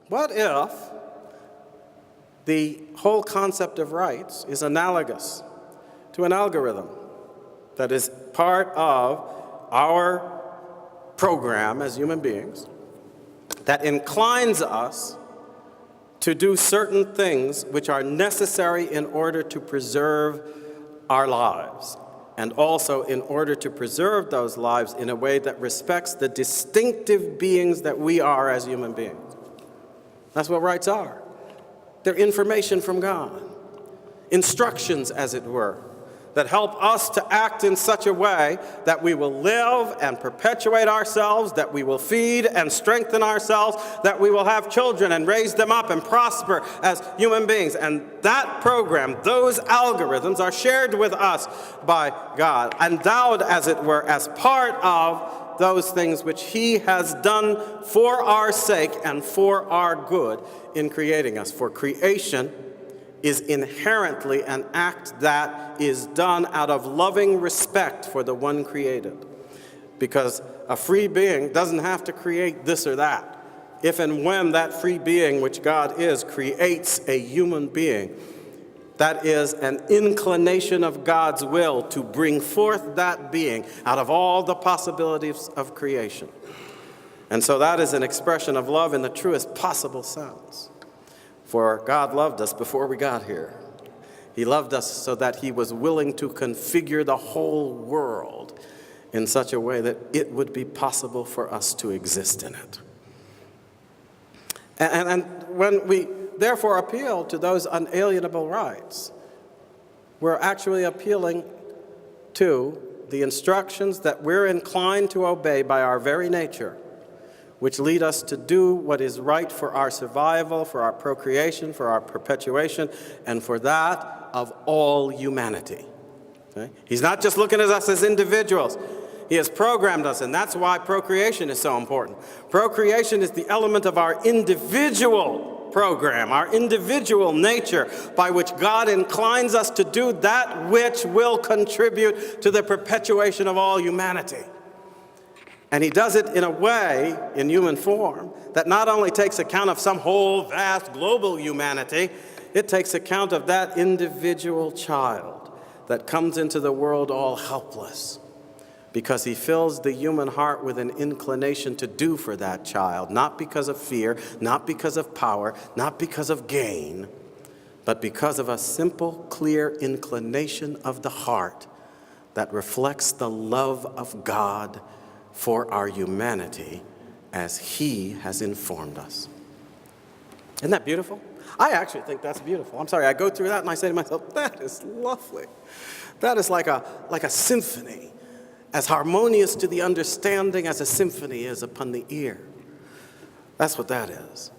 What if the whole concept of rights is analogous to an algorithm that is part of our program as human beings that inclines us to do certain things which are necessary in order to preserve our lives, and also in order to preserve those lives in a way that respects the distinctive beings that we are as human beings. That's what rights are. They're information from God, instructions, as it were, that help us to act in such a way that we will live and perpetuate ourselves, that we will feed and strengthen ourselves, that we will have children and raise them up and prosper as human beings. And that program, those algorithms, are shared with us by God, endowed, as it were, as part of those things which He has done for our sake and for our good in creating us. For creation is inherently an act that is done out of loving respect for the one created. Because a free being doesn't have to create this or that. If and when that free being, which God is, creates a human being, that is an inclination of God's will to bring forth that being out of all the possibilities of creation. And so that is an expression of love in the truest possible sense. For God loved us before we got here. He loved us so that He was willing to configure the whole world in such a way that it would be possible for us to exist in it. And when we therefore appeal to those unalienable rights, we're actually appealing to the instructions that we're inclined to obey by our very nature, which lead us to do what is right for our survival, for our procreation, for our perpetuation, and for that of all humanity. Okay? He's not just looking at us as individuals. He has programmed us, and that's why procreation is so important. Procreation is the element of our individual program, our individual nature, by which God inclines us to do that which will contribute to the perpetuation of all humanity. And He does it in a way, in human form, that not only takes account of some whole vast global humanity, it takes account of that individual child that comes into the world all helpless, because He fills the human heart with an inclination to do for that child, not because of fear, not because of power, not because of gain, but because of a simple, clear inclination of the heart that reflects the love of God for our humanity as He has informed us. Isn't that beautiful? I actually think that's beautiful. I'm sorry, I go through that and I say to myself, that is lovely. That is like a symphony, as harmonious to the understanding as a symphony is upon the ear. That's what that is.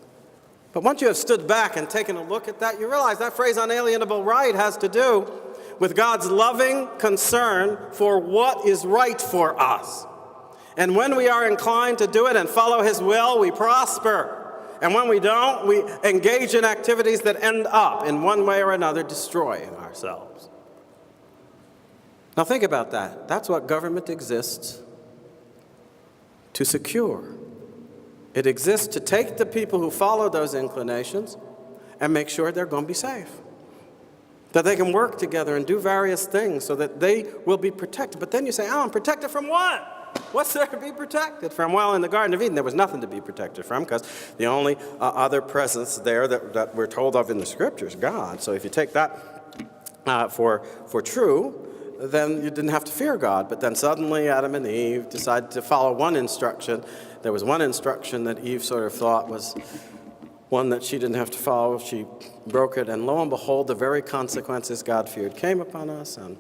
But once you have stood back and taken a look at that, you realize that phrase unalienable right has to do with God's loving concern for what is right for us. And when we are inclined to do it and follow His will, we prosper. And when we don't, we engage in activities that end up, in one way or another, destroying ourselves. Now think about that. That's what government exists to secure. It exists to take the people who follow those inclinations and make sure they're going to be safe. That they can work together and do various things so that they will be protected. But then you say, I'm protected from what? What's there to be protected from? Well, in the Garden of Eden, there was nothing to be protected from, because the only other presence there that we're told of in the Scriptures, God. So if you take that for true, then you didn't have to fear God. But then suddenly Adam and Eve decided to follow one instruction. There was one instruction that Eve sort of thought was one that she didn't have to follow. She broke it, and lo and behold, the very consequences God feared came upon us. And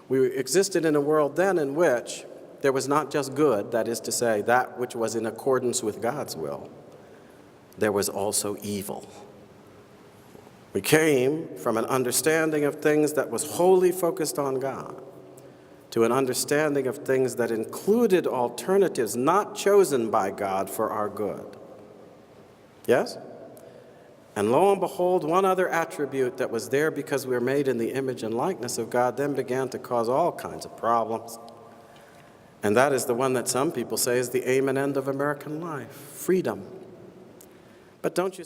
we existed in a world then in which there was not just good, that is to say, that which was in accordance with God's will. There was also evil. We came from an understanding of things that was wholly focused on God to an understanding of things that included alternatives not chosen by God for our good. Yes? And lo and behold, one other attribute that was there because we were made in the image and likeness of God then began to cause all kinds of problems. And that is the one that some people say is the aim and end of American life, freedom. But don't you